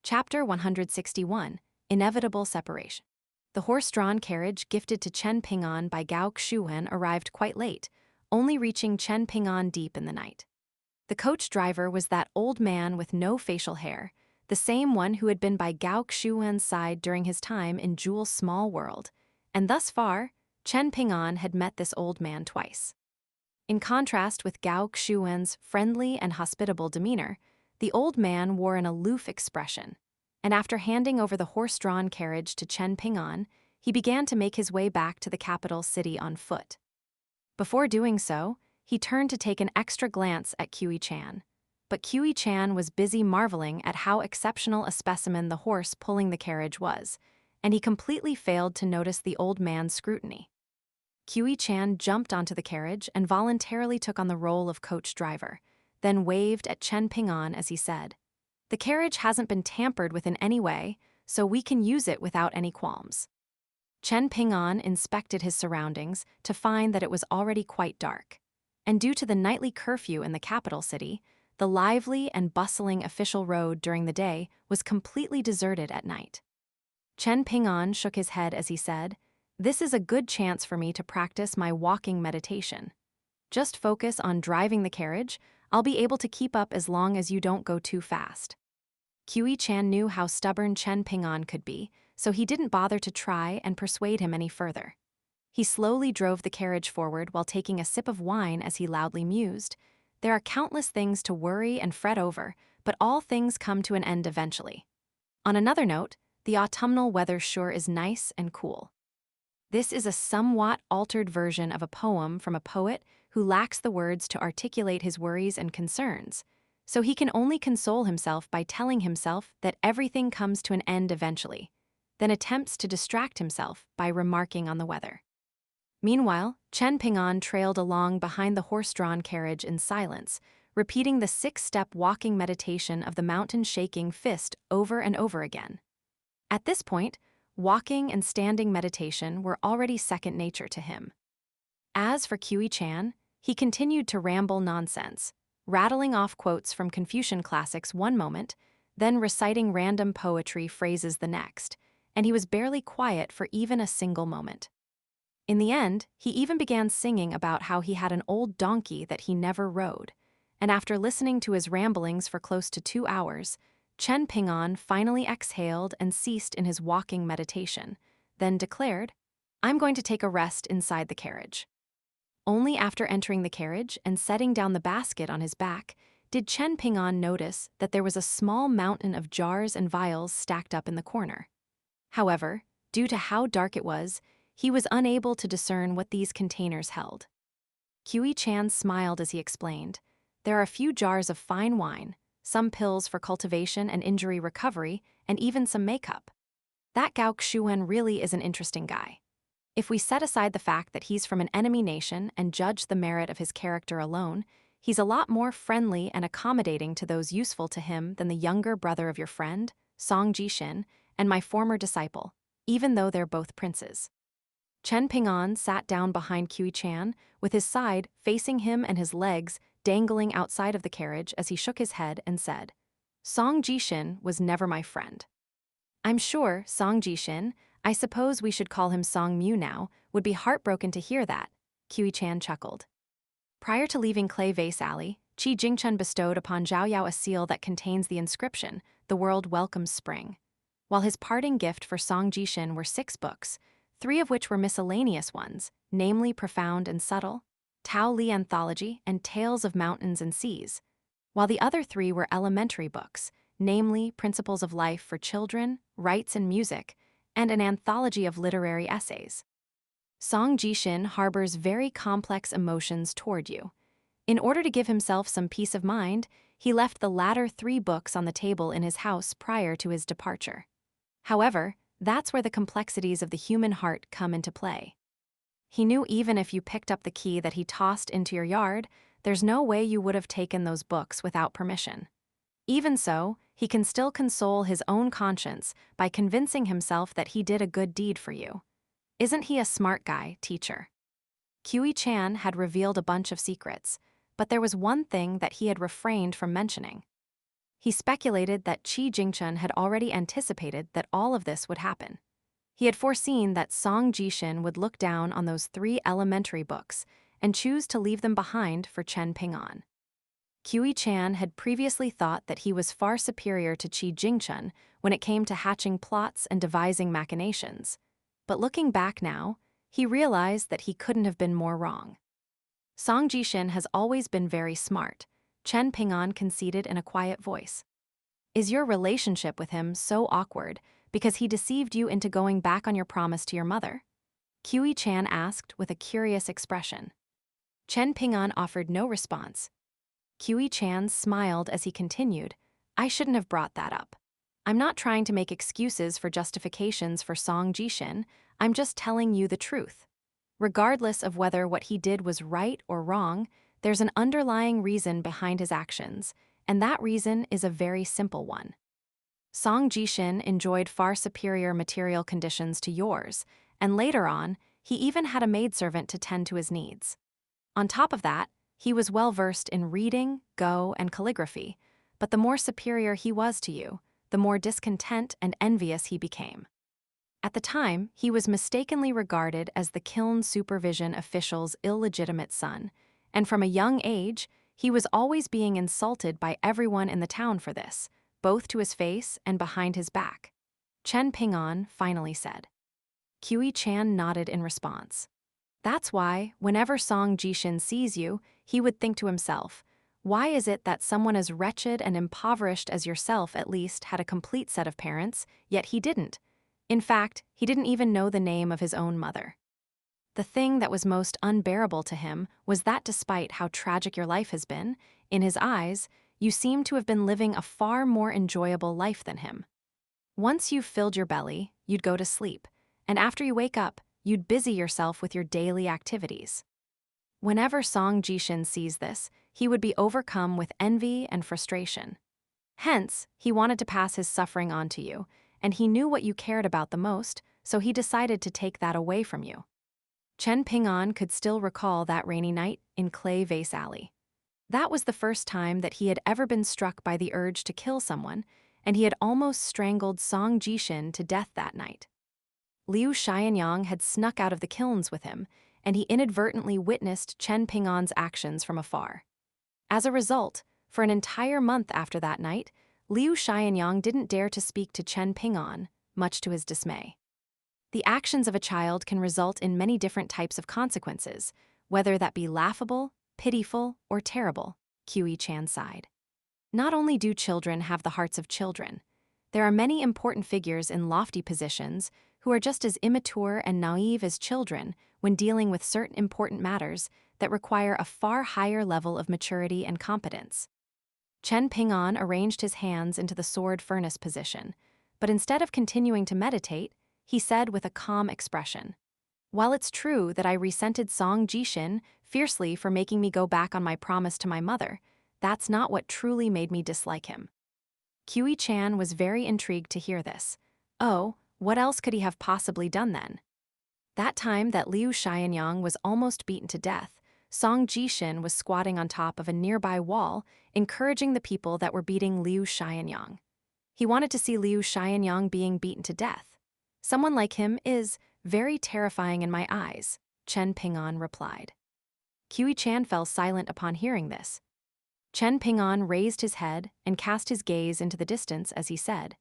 Chapter 161, Inevitable Separation. The horse-drawn carriage gifted to Chen Ping'an by Gao Xuan arrived quite late, only reaching Chen Ping'an deep in the night. The coach driver was that old man with no facial hair, the same one who had been by Gao Xuan's side during his time in Jewel's small world, and thus far, Chen Ping'an had met this old man twice. In contrast with Gao Xuan's friendly and hospitable demeanor, the old man wore an aloof expression, and after handing over the horse-drawn carriage to Chen Ping'an, he began to make his way back to the capital city on foot. Before doing so, he turned to take an extra glance at Kui Chan. But Kui Chan was busy marveling at how exceptional a specimen the horse pulling the carriage was, and he completely failed to notice the old man's scrutiny. Kui Chan jumped onto the carriage and voluntarily took on the role of coach driver, then waved at Chen Ping'an as he said, "The carriage hasn't been tampered with in any way, so we can use it without any qualms." Chen Ping'an inspected his surroundings to find that it was already quite dark, and due to the nightly curfew in the capital city, the lively and bustling official road during the day was completely deserted at night. Chen Ping'an shook his head as he said, "This is a good chance for me to practice my walking meditation. Just focus on driving the carriage. I'll be able to keep up as long as you don't go too fast." Kui Chan knew how stubborn Chen Ping'an could be, so he didn't bother to try and persuade him any further. He slowly drove the carriage forward while taking a sip of wine as he loudly mused, "There are countless things to worry and fret over, but all things come to an end eventually." On another note, the autumnal weather sure is nice and cool. This is a somewhat altered version of a poem from a poet who lacks the words to articulate his worries and concerns, so he can only console himself by telling himself that everything comes to an end eventually, then attempts to distract himself by remarking on the weather. Meanwhile, Chen Ping'an trailed along behind the horse-drawn carriage in silence, repeating the 6-step walking meditation of the mountain-shaking fist over and over again. At this point, walking and standing meditation were already second nature to him. As for Kui Chan, he continued to ramble nonsense, rattling off quotes from Confucian classics one moment, then reciting random poetry phrases the next, and he was barely quiet for even a single moment. In the end, he even began singing about how he had an old donkey that he never rode, and after listening to his ramblings for close to 2 hours, Chen Ping'an finally exhaled and ceased in his walking meditation, then declared, "I'm going to take a rest inside the carriage." Only after entering the carriage and setting down the basket on his back did Chen Ping'an notice that there was a small mountain of jars and vials stacked up in the corner. However, due to how dark it was, he was unable to discern what these containers held. Kui Chan smiled as he explained, "There are a few jars of fine wine, some pills for cultivation and injury recovery, and even some makeup. That Gao Xuan really is an interesting guy. If we set aside the fact that he's from an enemy nation and judge the merit of his character alone, he's a lot more friendly and accommodating to those useful to him than the younger brother of your friend, Song Jishin, and my former disciple, even though they're both princes." Chen Ping'an sat down behind Kui Chan, with his side facing him and his legs dangling outside of the carriage as he shook his head and said, "Song Jishin was never my friend." "I'm sure Song Jishin, I suppose we should call him Song Mu now, would be heartbroken to hear that," Kui Chan chuckled. Prior to leaving Clay Vase Alley, Qi Jingchen bestowed upon Zhao Yao a seal that contains the inscription, "The world welcomes spring." While his parting gift for Song Jishin were 6 books, 3 of which were miscellaneous ones, namely Profound and Subtle, Tao Li Anthology, and Tales of Mountains and Seas, while the other 3 were elementary books, namely Principles of Life for Children, Rites and Music, and an anthology of literary essays. Song Jishin harbors very complex emotions toward you. In order to give himself some peace of mind, he left the latter 3 books on the table in his house prior to his departure. However, that's where the complexities of the human heart come into play. He knew even if you picked up the key that he tossed into your yard, there's no way you would have taken those books without permission. Even so, he can still console his own conscience by convincing himself that he did a good deed for you. Isn't he a smart guy, teacher? Kui Chan had revealed a bunch of secrets, but there was one thing that he had refrained from mentioning. He speculated that Qi Jingchen had already anticipated that all of this would happen. He had foreseen that Song Jishin would look down on those 3 elementary books and choose to leave them behind for Chen Ping'an. Qiu Chan had previously thought that he was far superior to Qi Jingchen when it came to hatching plots and devising machinations, but looking back now, he realized that he couldn't have been more wrong. Song Jishin has always been very smart, Chen Ping'an conceded in a quiet voice. Is your relationship with him so awkward because he deceived you into going back on your promise to your mother? Qiu Chan asked with a curious expression. Chen Ping'an offered no response. Qiu Chan smiled as he continued, I shouldn't have brought that up. I'm not trying to make excuses for justifications for Song Jishin, I'm just telling you the truth. Regardless of whether what he did was right or wrong, there's an underlying reason behind his actions, and that reason is a very simple one. Song Jishin enjoyed far superior material conditions to yours, and later on, he even had a maidservant to tend to his needs. On top of that, he was well-versed in reading, Go, and calligraphy, but the more superior he was to you, the more discontent and envious he became. At the time, he was mistakenly regarded as the Kiln supervision official's illegitimate son, and from a young age, he was always being insulted by everyone in the town for this, both to his face and behind his back. Chen Ping'an finally said. Qiu Chan nodded in response. That's why, whenever Song Jishin sees you, he would think to himself, why is it that someone as wretched and impoverished as yourself at least had a complete set of parents, yet he didn't? In fact, he didn't even know the name of his own mother. The thing that was most unbearable to him was that despite how tragic your life has been, in his eyes, you seem to have been living a far more enjoyable life than him. Once you've filled your belly, you'd go to sleep, and after you wake up, you'd busy yourself with your daily activities. Whenever Song Jishin sees this, he would be overcome with envy and frustration. Hence, he wanted to pass his suffering on to you, and he knew what you cared about the most, so he decided to take that away from you. Chen Ping'an could still recall that rainy night in Clay Vase Alley. That was the first time that he had ever been struck by the urge to kill someone, and he had almost strangled Song Jishin to death that night. Liu Xianyang had snuck out of the kilns with him, and he inadvertently witnessed Chen Ping'an's actions from afar. As a result, for an entire month after that night, Liu Xianyang didn't dare to speak to Chen Ping'an, much to his dismay. The actions of a child can result in many different types of consequences, whether that be laughable, pitiful, or terrible, Qiu Chan sighed. Not only do children have the hearts of children, there are many important figures in lofty positions who are just as immature and naive as children when dealing with certain important matters that require a far higher level of maturity and competence. Chen Ping'an arranged his hands into the sword furnace position, but instead of continuing to meditate, he said with a calm expression, while it's true that I resented Song Jishin fiercely for making me go back on my promise to my mother, that's not what truly made me dislike him. Qiu Chan was very intrigued to hear this. Oh, what else could he have possibly done then? That time that Liu Xianyang was almost beaten to death, Song Jishin was squatting on top of a nearby wall, encouraging the people that were beating Liu Xianyang. He wanted to see Liu Xianyang being beaten to death. Someone like him is very terrifying in my eyes, Chen Ping'an replied. Qiu Chan fell silent upon hearing this. Chen Ping'an raised his head and cast his gaze into the distance as he said,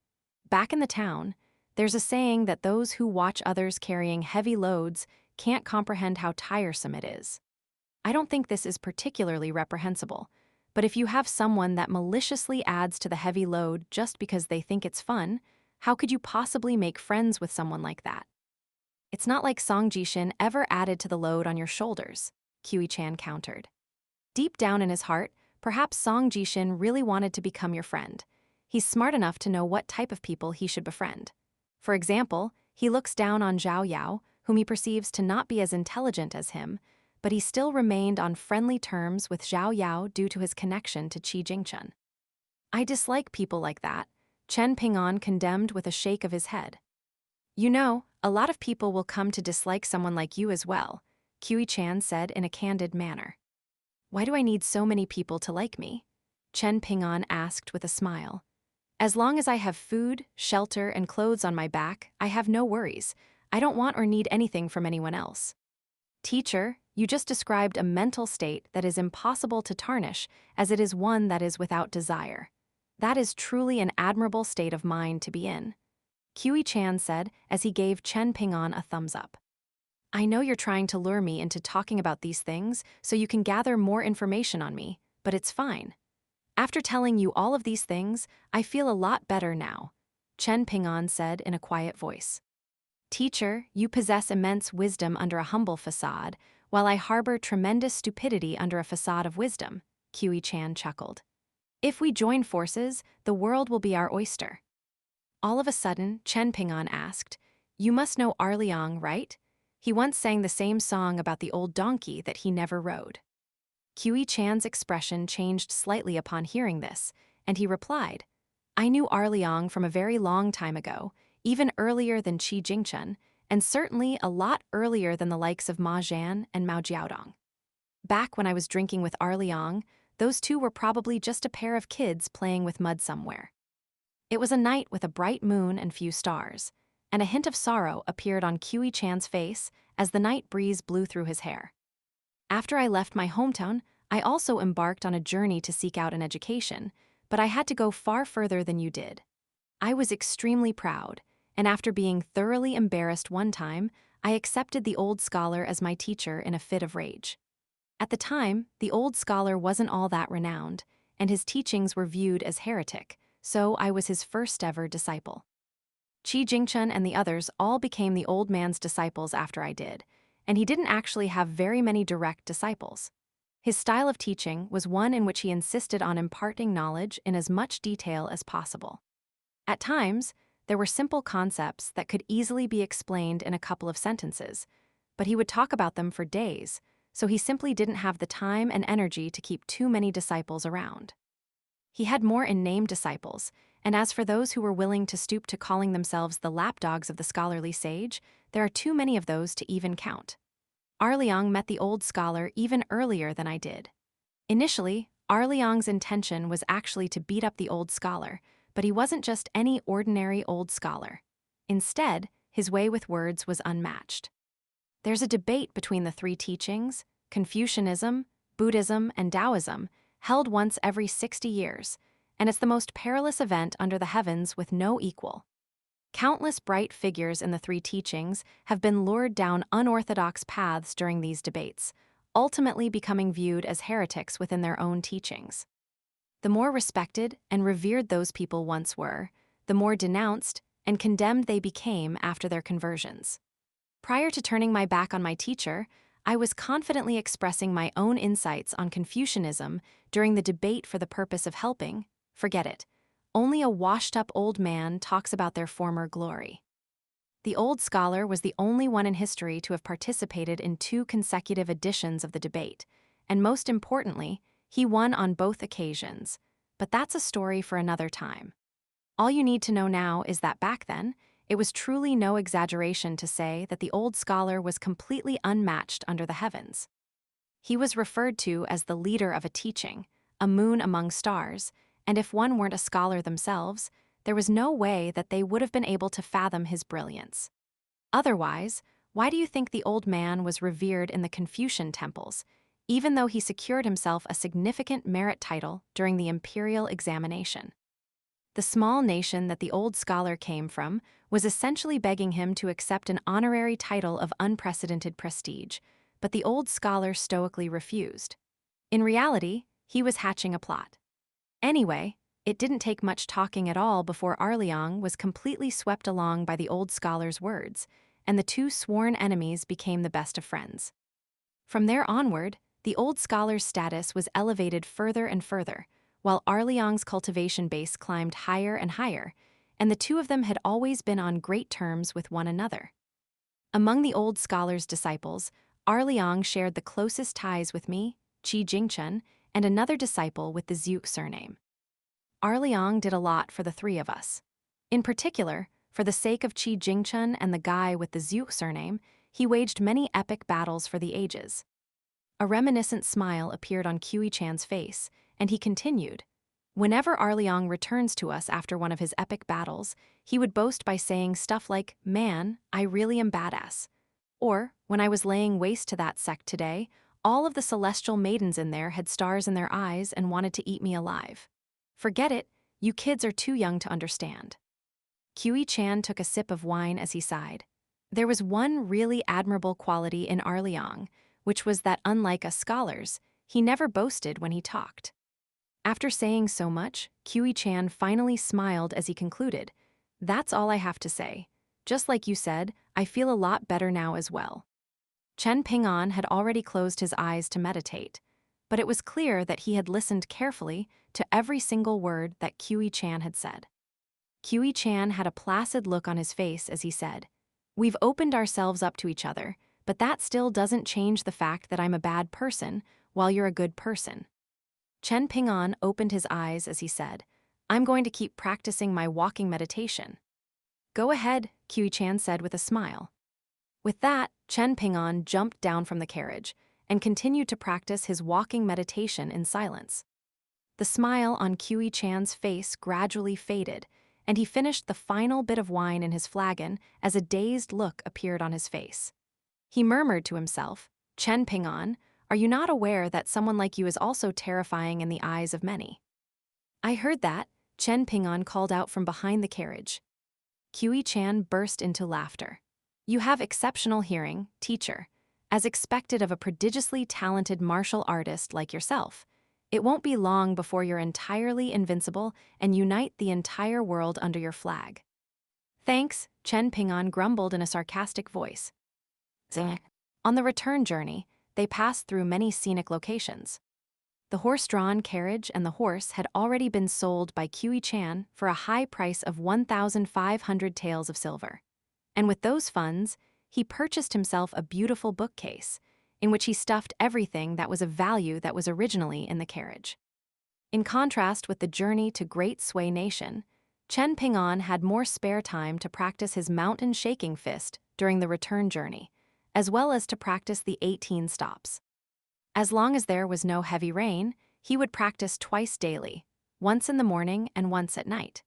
back in the town, there's a saying that those who watch others carrying heavy loads can't comprehend how tiresome it is. I don't think this is particularly reprehensible, but if you have someone that maliciously adds to the heavy load just because they think it's fun, how could you possibly make friends with someone like that? It's not like Song Jishin ever added to the load on your shoulders, Qiu Chan countered. Deep down in his heart, perhaps Song Jishin really wanted to become your friend. He's smart enough to know what type of people he should befriend. For example, he looks down on Zhao Yao, whom he perceives to not be as intelligent as him, but he still remained on friendly terms with Zhao Yao due to his connection to Qi Jingchen. I dislike people like that, Chen Ping'an condemned with a shake of his head. You know, a lot of people will come to dislike someone like you as well, Qiu Chan said in a candid manner. Why do I need so many people to like me? Chen Ping'an asked with a smile. As long as I have food, shelter, and clothes on my back, I have no worries. I don't want or need anything from anyone else. Teacher, you just described a mental state that is impossible to tarnish, as it is one that is without desire. That is truly an admirable state of mind to be in. Qi Chan said as he gave Chen Ping'an a thumbs up. I know you're trying to lure me into talking about these things so you can gather more information on me, but it's fine. After telling you all of these things, I feel a lot better now, Chen Ping'an said in a quiet voice. Teacher, you possess immense wisdom under a humble facade, while I harbor tremendous stupidity under a facade of wisdom, Qi Chan chuckled. If we join forces, the world will be our oyster. All of a sudden, Chen Ping'an asked, You must know Liang, right? He once sang the same song about the old donkey that he never rode. Qi Chan's expression changed slightly upon hearing this, and he replied, I knew Liang from a very long time ago, even earlier than Qi Jingchen, and certainly a lot earlier than the likes of Ma Jian and Mao Jiaodong. Back when I was drinking with Liang, those two were probably just a pair of kids playing with mud somewhere. It was a night with a bright moon and few stars, and a hint of sorrow appeared on Qi Chan's face as the night breeze blew through his hair. After I left my hometown, I also embarked on a journey to seek out an education, but I had to go far further than you did. I was extremely proud, and after being thoroughly embarrassed one time, I accepted the old scholar as my teacher in a fit of rage. At the time, the old scholar wasn't all that renowned, and his teachings were viewed as heretic, so I was his first ever disciple. Qi Jingchen and the others all became the old man's disciples after I did, and he didn't actually have very many direct disciples. His style of teaching was one in which he insisted on imparting knowledge in as much detail as possible. At times, there were simple concepts that could easily be explained in a couple of sentences, but he would talk about them for days, so he simply didn't have the time and energy to keep too many disciples around. He had more in-name disciples, and as for those who were willing to stoop to calling themselves the lapdogs of the scholarly sage, there are too many of those to even count. Liang met the old scholar even earlier than I did. Initially, Liang's intention was actually to beat up the old scholar, but he wasn't just any ordinary old scholar. Instead, his way with words was unmatched. There's a debate between the three teachings, Confucianism, Buddhism, and Taoism, held once every 60 years, and it's the most perilous event under the heavens with no equal. Countless bright figures in the three teachings have been lured down unorthodox paths during these debates, ultimately becoming viewed as heretics within their own teachings. The more respected and revered those people once were, the more denounced and condemned they became after their conversions. Prior to turning my back on my teacher, I was confidently expressing my own insights on Confucianism during the debate for the purpose of helping. Forget it. Only a washed-up old man talks about their former glory. The old scholar was the only one in history to have participated in 2 consecutive editions of the debate, and most importantly, he won on both occasions. But that's a story for another time. All you need to know now is that back then, it was truly no exaggeration to say that the old scholar was completely unmatched under the heavens. He was referred to as the leader of a teaching, a moon among stars, and if one weren't a scholar themselves, there was no way that they would have been able to fathom his brilliance. Otherwise, why do you think the old man was revered in the Confucian temples, even though he secured himself a significant merit title during the imperial examination? The small nation that the old scholar came from was essentially begging him to accept an honorary title of unprecedented prestige, but the old scholar stoically refused. In reality, he was hatching a plot. Anyway, it didn't take much talking at all before Liang was completely swept along by the old scholar's words, and the 2 sworn enemies became the best of friends. From there onward, the old scholar's status was elevated further and further, while Liang's cultivation base climbed higher and higher, and the 2 of them had always been on great terms with one another. Among the old scholar's disciples, Liang shared the closest ties with me, Qi Jingchen, and another disciple with the Zhuge surname. Liang did a lot for the 3 of us. In particular, for the sake of Qi Jingchen and the guy with the Zhuge surname, he waged many epic battles for the ages. A reminiscent smile appeared on Qi Chan's face, and he continued, Whenever Arliang returns to us after one of his epic battles, he would boast by saying stuff like, "Man, I really am badass." Or, "When I was laying waste to that sect today, all of the celestial maidens in there had stars in their eyes and wanted to eat me alive." Forget it, you kids are too young to understand. Kiwi Chan took a sip of wine as he sighed. There was one really admirable quality in Arliang, which was that unlike us scholars, he never boasted when he talked. After saying so much, Kiwi Chan finally smiled as he concluded, "That's all I have to say. Just like you said, I feel a lot better now as well." Chen Ping'an had already closed his eyes to meditate, but it was clear that he had listened carefully to every single word that Kiwi Chan had said. Kiwi Chan had a placid look on his face as he said, "We've opened ourselves up to each other, but that still doesn't change the fact that I'm a bad person while you're a good person." Chen Ping'an opened his eyes as he said, "I'm going to keep practicing my walking meditation." "Go ahead," Kiwi Chan said with a smile. With that, Chen Ping'an jumped down from the carriage and continued to practice his walking meditation in silence. The smile on Kiwi Chan's face gradually faded, and he finished the final bit of wine in his flagon as a dazed look appeared on his face. He murmured to himself, "Chen Ping'an, are you not aware that someone like you is also terrifying in the eyes of many?" "I heard that," Chen Ping'an called out from behind the carriage. Kiwi Chan burst into laughter. "You have exceptional hearing, teacher. As expected of a prodigiously talented martial artist like yourself, it won't be long before you're entirely invincible and unite the entire world under your flag." "Thanks," Chen Ping'an grumbled in a sarcastic voice. On the return journey, they passed through many scenic locations. The horse-drawn carriage and the horse had already been sold by Kiwi Chan for a high price of 1,500 taels of silver. And with those funds, he purchased himself a beautiful bookcase, in which he stuffed everything that was of value that was originally in the carriage. In contrast with the journey to Great Sui Nation, Chen Ping'an had more spare time to practice his mountain shaking fist during the return journey, as well as to practice the 18 stops. As long as there was no heavy rain, he would practice twice daily, once in the morning and once at night.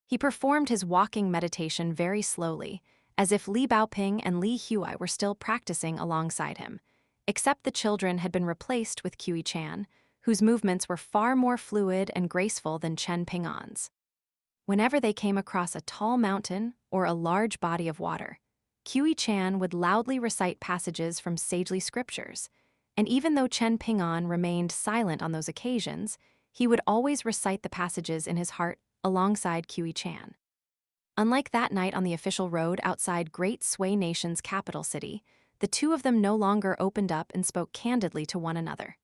He performed his walking meditation very slowly, as if Li Baoping and Li Huai were still practicing alongside him, except the children had been replaced with Kiwi Chan, whose movements were far more fluid and graceful than Chen Ping'an's. Whenever they came across a tall mountain or a large body of water, Kiwi Chan would loudly recite passages from sagely scriptures, and even though Chen Ping'an remained silent on those occasions, he would always recite the passages in his heart alongside Kiwi Chan. Unlike that night on the official road outside Great Sui Nation's capital city, the two of them no longer opened up and spoke candidly to one another.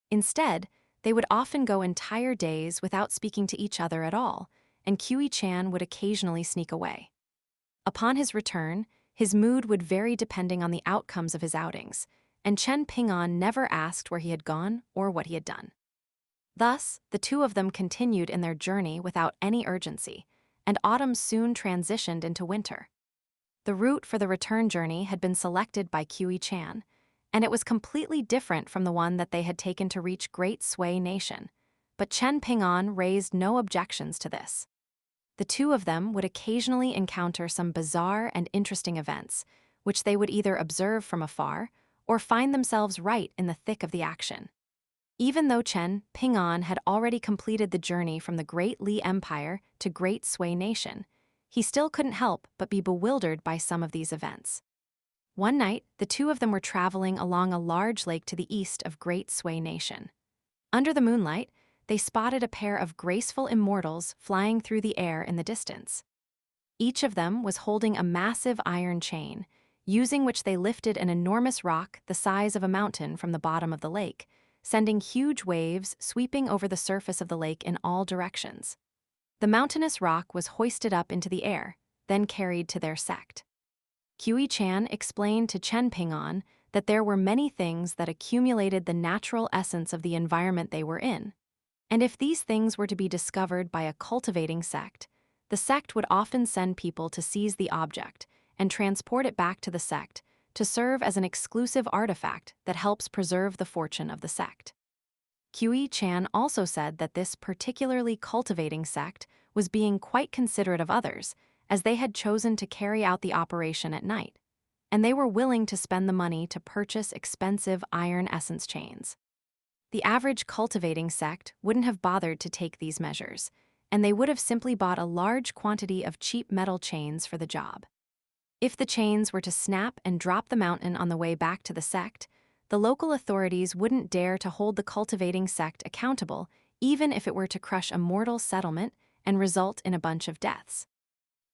Instead, they would often go entire days without speaking to each other at all, and Kiwi Chan would occasionally sneak away. Upon his return, his mood would vary depending on the outcomes of his outings, and Chen Ping'an never asked where he had gone or what he had done. Thus, the two of them continued in their journey without any urgency, and autumn soon transitioned into winter. The route for the return journey had been selected by Kiwi Chan, and it was completely different from the one that they had taken to reach Great Sui Nation, but Chen Ping'an raised no objections to this. The two of them would occasionally encounter some bizarre and interesting events, which they would either observe from afar or find themselves right in the thick of the action. Even though Chen Ping'an had already completed the journey from the Great Li Empire to Great Sui Nation, he still couldn't help but be bewildered by some of these events. One night, the two of them were traveling along a large lake to the east of Great Sui Nation. Under the moonlight, they spotted a pair of graceful immortals flying through the air in the distance. Each of them was holding a massive iron chain, using which they lifted an enormous rock the size of a mountain from the bottom of the lake, sending huge waves sweeping over the surface of the lake in all directions. The mountainous rock was hoisted up into the air, then carried to their sect. Kiwi Chan explained to Chen Ping'an that there were many things that accumulated the natural essence of the environment they were in, and if these things were to be discovered by a cultivating sect, the sect would often send people to seize the object and transport it back to the sect to serve as an exclusive artifact that helps preserve the fortune of the sect. Qi Chan also said that this particularly cultivating sect was being quite considerate of others, as they had chosen to carry out the operation at night, and they were willing to spend the money to purchase expensive iron essence chains. The average cultivating sect wouldn't have bothered to take these measures, and they would have simply bought a large quantity of cheap metal chains for the job. If the chains were to snap and drop the mountain on the way back to the sect, the local authorities wouldn't dare to hold the cultivating sect accountable, even if it were to crush a mortal settlement and result in a bunch of deaths.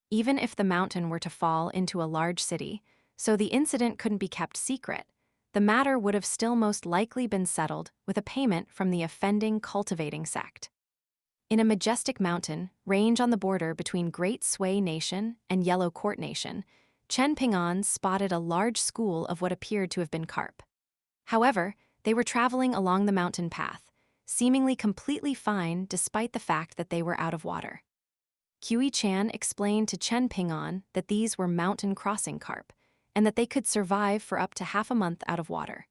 Even if the mountain were to fall into a large city, so the incident couldn't be kept secret, the matter would have still most likely been settled with a payment from the offending cultivating sect. In a majestic mountain range on the border between Great Sui Nation and Yellow Court Nation, Chen Ping'an spotted a large school of what appeared to have been carp. However, they were traveling along the mountain path, seemingly completely fine despite the fact that they were out of water. Qi Chan explained to Chen Ping'an that these were mountain crossing carp, and that they could survive for up to half a month out of water.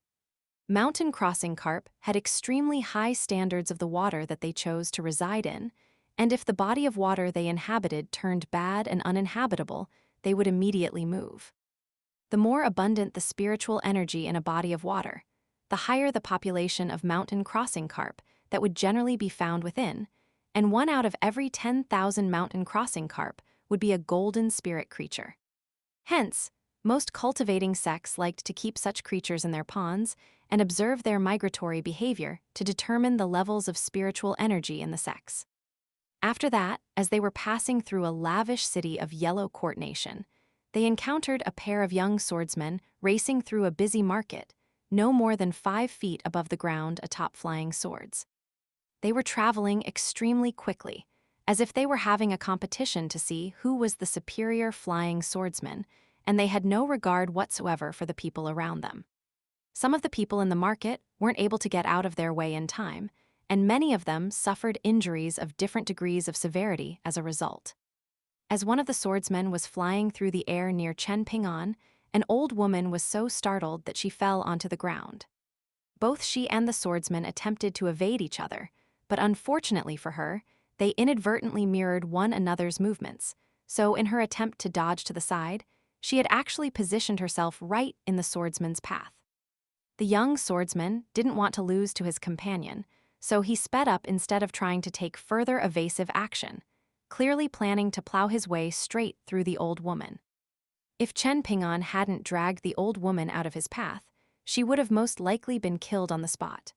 Mountain crossing carp had extremely high standards of the water that they chose to reside in, and if the body of water they inhabited turned bad and uninhabitable, they would immediately move. The more abundant the spiritual energy in a body of water, the higher the population of mountain crossing carp that would generally be found within, and 1 out of every 10,000 mountain crossing carp would be a golden spirit creature. Hence, most cultivating sects liked to keep such creatures in their ponds and observe their migratory behavior to determine the levels of spiritual energy in the sects. After that, as they were passing through a lavish city of Yellow Court Nation, they encountered a pair of young swordsmen racing through a busy market, no more than 5 feet above the ground atop flying swords. They were traveling extremely quickly, as if they were having a competition to see who was the superior flying swordsman, and they had no regard whatsoever for the people around them. Some of the people in the market weren't able to get out of their way in time, and many of them suffered injuries of different degrees of severity as a result. As one of the swordsmen was flying through the air near Chen Ping'an, an old woman was so startled that she fell onto the ground. Both she and the swordsman attempted to evade each other, but unfortunately for her, they inadvertently mirrored one another's movements, so in her attempt to dodge to the side, she had actually positioned herself right in the swordsman's path. The young swordsman didn't want to lose to his companion, so he sped up instead of trying to take further evasive action, clearly planning to plow his way straight through the old woman. If Chen Ping'an hadn't dragged the old woman out of his path, she would have most likely been killed on the spot.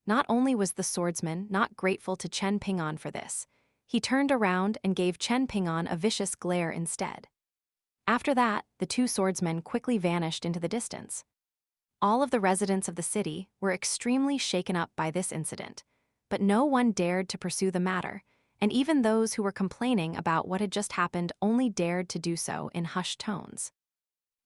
Not only was the swordsman not grateful to Chen Ping'an for this, he turned around and gave Chen Ping'an a vicious glare instead. After that, the two swordsmen quickly vanished into the distance. All of the residents of the city were extremely shaken up by this incident, but no one dared to pursue the matter, and even those who were complaining about what had just happened only dared to do so in hushed tones.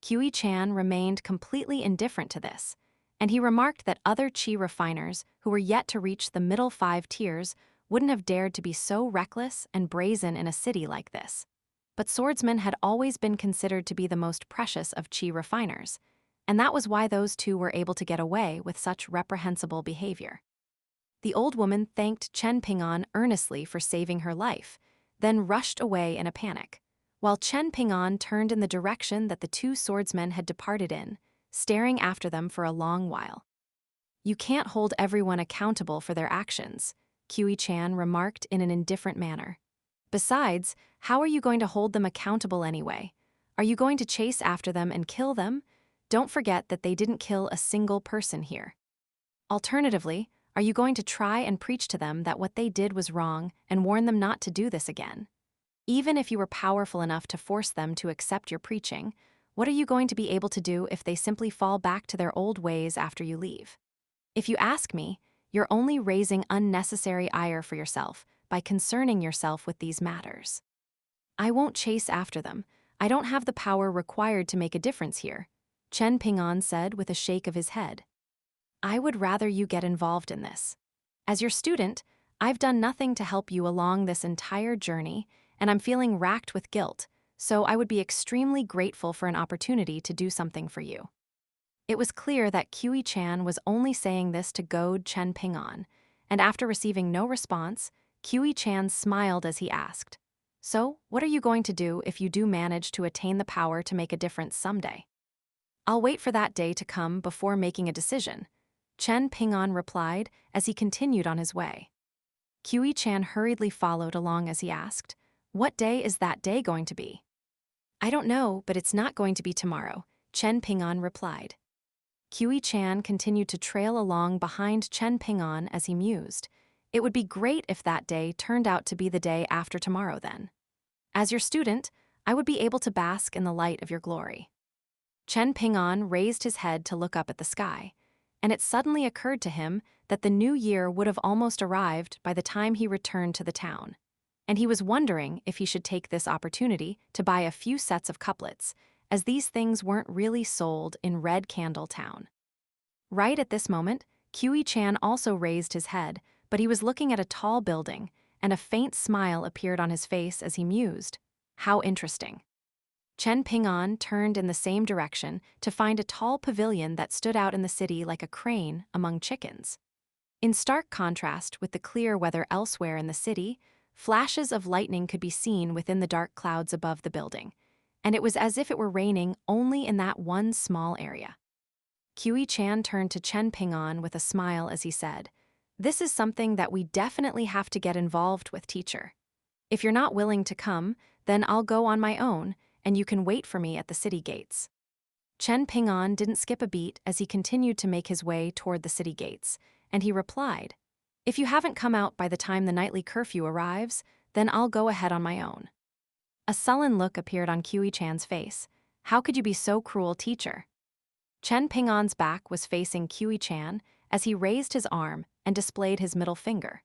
Qi Chan remained completely indifferent to this, and he remarked that other Qi refiners who were yet to reach the middle 5 tiers wouldn't have dared to be so reckless and brazen in a city like this. But swordsmen had always been considered to be the most precious of Qi refiners, and that was why those two were able to get away with such reprehensible behavior. The old woman thanked Chen Ping'an earnestly for saving her life, then rushed away in a panic, while Chen Ping'an turned in the direction that the two swordsmen had departed in, staring after them for a long while. "You can't hold everyone accountable for their actions," Qi Chan remarked in an indifferent manner. "Besides, how are you going to hold them accountable anyway? Are you going to chase after them and kill them? Don't forget that they didn't kill a single person here. Alternatively, are you going to try and preach to them that what they did was wrong and warn them not to do this again? Even if you were powerful enough to force them to accept your preaching, what are you going to be able to do if they simply fall back to their old ways after you leave? If you ask me, you're only raising unnecessary ire for yourself by concerning yourself with these matters. I won't chase after them. I don't have the power required to make a difference here," Chen Ping'an said with a shake of his head. "I would rather you get involved in this. As your student, I've done nothing to help you along this entire journey, and I'm feeling racked with guilt, so I would be extremely grateful for an opportunity to do something for you." It was clear that Qi Chan was only saying this to goad Chen Ping'an, and after receiving no response, Kiwi Chan smiled as he asked, "So, what are you going to do if you do manage to attain the power to make a difference someday?" "I'll wait for that day to come before making a decision," Chen Ping'an replied as he continued on his way. Kiwi Chan hurriedly followed along as he asked, "What day is that day going to be?" "I don't know, but it's not going to be tomorrow," Chen Ping'an replied. Kiwi Chan continued to trail along behind Chen Ping'an as he mused. "It would be great if that day turned out to be the day after tomorrow then. As your student, I would be able to bask in the light of your glory." Chen Ping'an raised his head to look up at the sky, and it suddenly occurred to him that the new year would have almost arrived by the time he returned to the town, and he was wondering if he should take this opportunity to buy a few sets of couplets, as these things weren't really sold in Red Candle Town. Right at this moment, Kiwi Chan also raised his head, but he was looking at a tall building, and a faint smile appeared on his face as he mused. How interesting. Chen Ping'an turned in the same direction to find a tall pavilion that stood out in the city like a crane among chickens. In stark contrast with the clear weather elsewhere in the city, flashes of lightning could be seen within the dark clouds above the building, and it was as if it were raining only in that one small area. Kiwi Chan turned to Chen Ping'an with a smile as he said, "This is something that we definitely have to get involved with, teacher. If you're not willing to come, then I'll go on my own, and you can wait for me at the city gates." Chen Ping'an didn't skip a beat as he continued to make his way toward the city gates, and he replied, "If you haven't come out by the time the nightly curfew arrives, then I'll go ahead on my own." A sullen look appeared on Kiwi Chan's face. "How could you be so cruel, teacher?" Chen Ping'an's back was facing Kiwi Chan as he raised his arm and displayed his middle finger.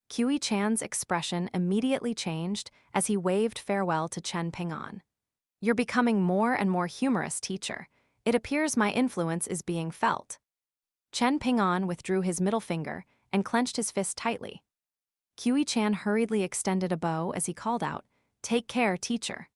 Kiwi Chan's expression immediately changed as he waved farewell to Chen Ping'an. "You're becoming more and more humorous, teacher. It appears my influence is being felt." Chen Ping'an withdrew his middle finger and clenched his fist tightly. Kiwi Chan hurriedly extended a bow as he called out, "Take care, teacher."